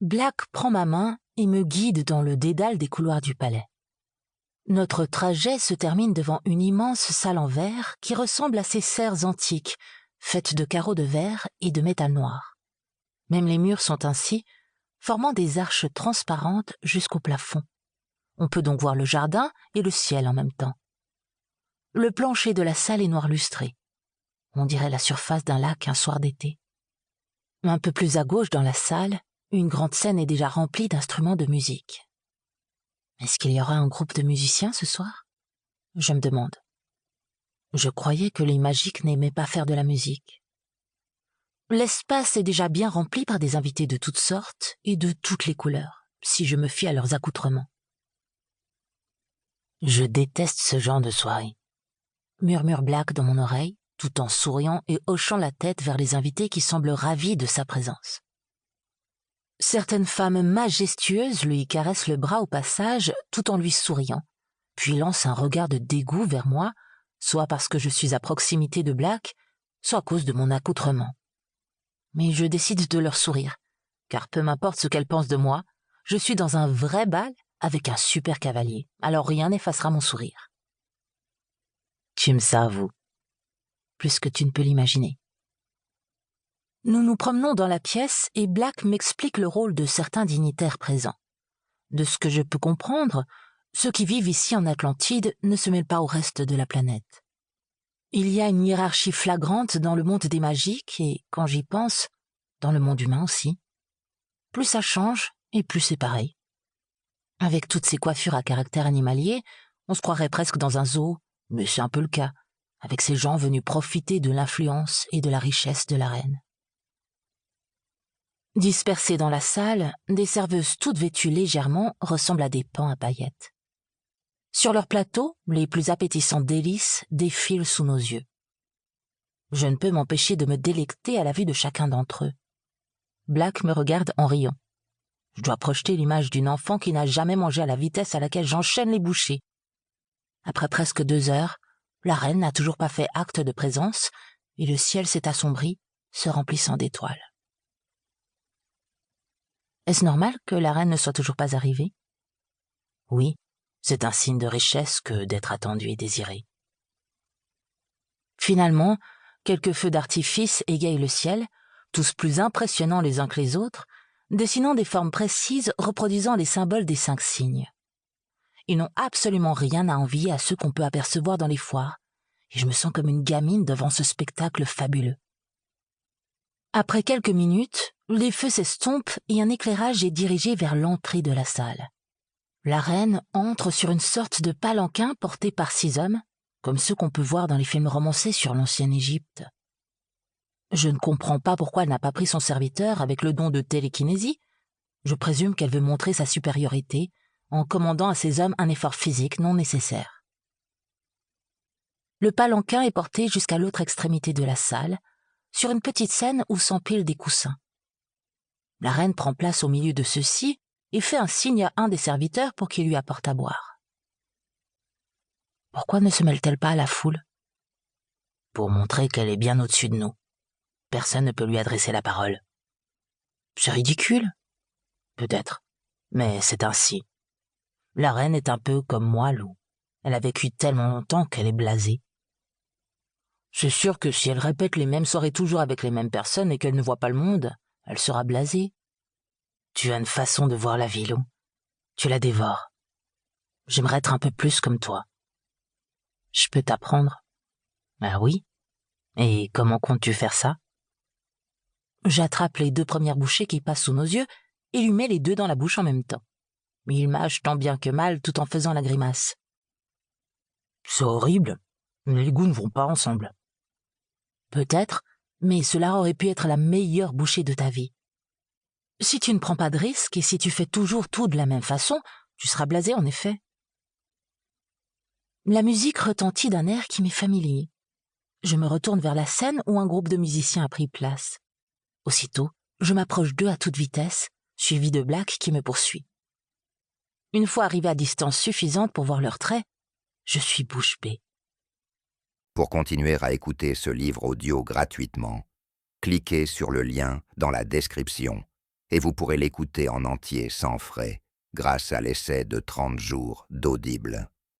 Black prend ma main et me guide dans le dédale des couloirs du palais. Notre trajet se termine devant une immense salle en verre qui ressemble à ces serres antiques, faites de carreaux de verre et de métal noir. Même les murs sont ainsi, formant des arches transparentes jusqu'au plafond. On peut donc voir le jardin et le ciel en même temps. Le plancher de la salle est noir lustré. On dirait la surface d'un lac un soir d'été. Un peu plus à gauche dans la salle, une grande scène est déjà remplie d'instruments de musique. Est-ce qu'il y aura un groupe de musiciens ce soir? Je me demande. Je croyais que les magiques n'aimaient pas faire de la musique. L'espace est déjà bien rempli par des invités de toutes sortes et de toutes les couleurs, si je me fie à leurs accoutrements. Je déteste ce genre de soirée, murmure Black dans mon oreille, tout en souriant et hochant la tête vers les invités qui semblent ravis de sa présence. Certaines femmes majestueuses lui caressent le bras au passage tout en lui souriant, puis lancent un regard de dégoût vers moi, soit parce que je suis à proximité de Black, soit à cause de mon accoutrement. Mais je décide de leur sourire, car peu m'importe ce qu'elles pensent de moi, je suis dans un vrai bal avec un super cavalier, alors rien n'effacera mon sourire. Tu aimes ça, vous? Plus que tu ne peux l'imaginer. Nous nous promenons dans la pièce et Black m'explique le rôle de certains dignitaires présents. De ce que je peux comprendre, ceux qui vivent ici en Atlantide ne se mêlent pas au reste de la planète. Il y a une hiérarchie flagrante dans le monde des magiques et, quand j'y pense, dans le monde humain aussi. Plus ça change et plus c'est pareil. Avec toutes ces coiffures à caractère animalier, on se croirait presque dans un zoo, mais c'est un peu le cas, avec ces gens venus profiter de l'influence et de la richesse de la reine. Dispersées dans la salle, des serveuses toutes vêtues légèrement ressemblent à des pans à paillettes. Sur leur plateau, les plus appétissants délices défilent sous nos yeux. Je ne peux m'empêcher de me délecter à la vue de chacun d'entre eux. Black me regarde en riant. Je dois projeter l'image d'une enfant qui n'a jamais mangé à la vitesse à laquelle j'enchaîne les bouchées. Après presque 2 heures, la reine n'a toujours pas fait acte de présence et le ciel s'est assombri, se remplissant d'étoiles. Est-ce normal que la reine ne soit toujours pas arrivée? Oui, c'est un signe de richesse que d'être attendu et désiré. Finalement, quelques feux d'artifice égayent le ciel, tous plus impressionnants les uns que les autres, dessinant des formes précises reproduisant les symboles des 5 signes. Ils n'ont absolument rien à envier à ceux qu'on peut apercevoir dans les foires, et je me sens comme une gamine devant ce spectacle fabuleux. Après quelques minutes, les feux s'estompent et un éclairage est dirigé vers l'entrée de la salle. La reine entre sur une sorte de palanquin porté par 6 hommes, comme ceux qu'on peut voir dans les films romancés sur l'ancienne Égypte. Je ne comprends pas pourquoi elle n'a pas pris son serviteur avec le don de télékinésie. Je présume qu'elle veut montrer sa supériorité en commandant à ces hommes un effort physique non nécessaire. Le palanquin est porté jusqu'à l'autre extrémité de la salle, sur une petite scène où s'empilent des coussins. La reine prend place au milieu de ceux-ci et fait un signe à un des serviteurs pour qu'il lui apporte à boire. Pourquoi ne se mêle-t-elle pas à la foule? Pour montrer qu'elle est bien au-dessus de nous. Personne ne peut lui adresser la parole. C'est ridicule? Peut-être, mais c'est ainsi. La reine est un peu comme moi, Lou. Elle a vécu tellement longtemps qu'elle est blasée. C'est sûr que si elle répète les mêmes soirées toujours avec les mêmes personnes et qu'elle ne voit pas le monde, elle sera blasée. Tu as une façon de voir la vie, Lou. Tu la dévores. J'aimerais être un peu plus comme toi. Je peux t'apprendre? Ah oui? Et comment comptes-tu faire ça? J'attrape les 2 premières bouchées qui passent sous nos yeux et lui mets les 2 dans la bouche en même temps. Mais il mâche tant bien que mal tout en faisant la grimace. C'est horrible. Les goûts ne vont pas ensemble. Peut-être, mais cela aurait pu être la meilleure bouchée de ta vie. Si tu ne prends pas de risques et si tu fais toujours tout de la même façon, tu seras blasé en effet. La musique retentit d'un air qui m'est familier. Je me retourne vers la scène où un groupe de musiciens a pris place. Aussitôt, je m'approche d'eux à toute vitesse, suivi de Black qui me poursuit. Une fois arrivé à distance suffisante pour voir leurs traits, je suis bouche bée. Pour continuer à écouter ce livre audio gratuitement, cliquez sur le lien dans la description et vous pourrez l'écouter en entier sans frais, grâce à l'essai de 30 jours d'Audible.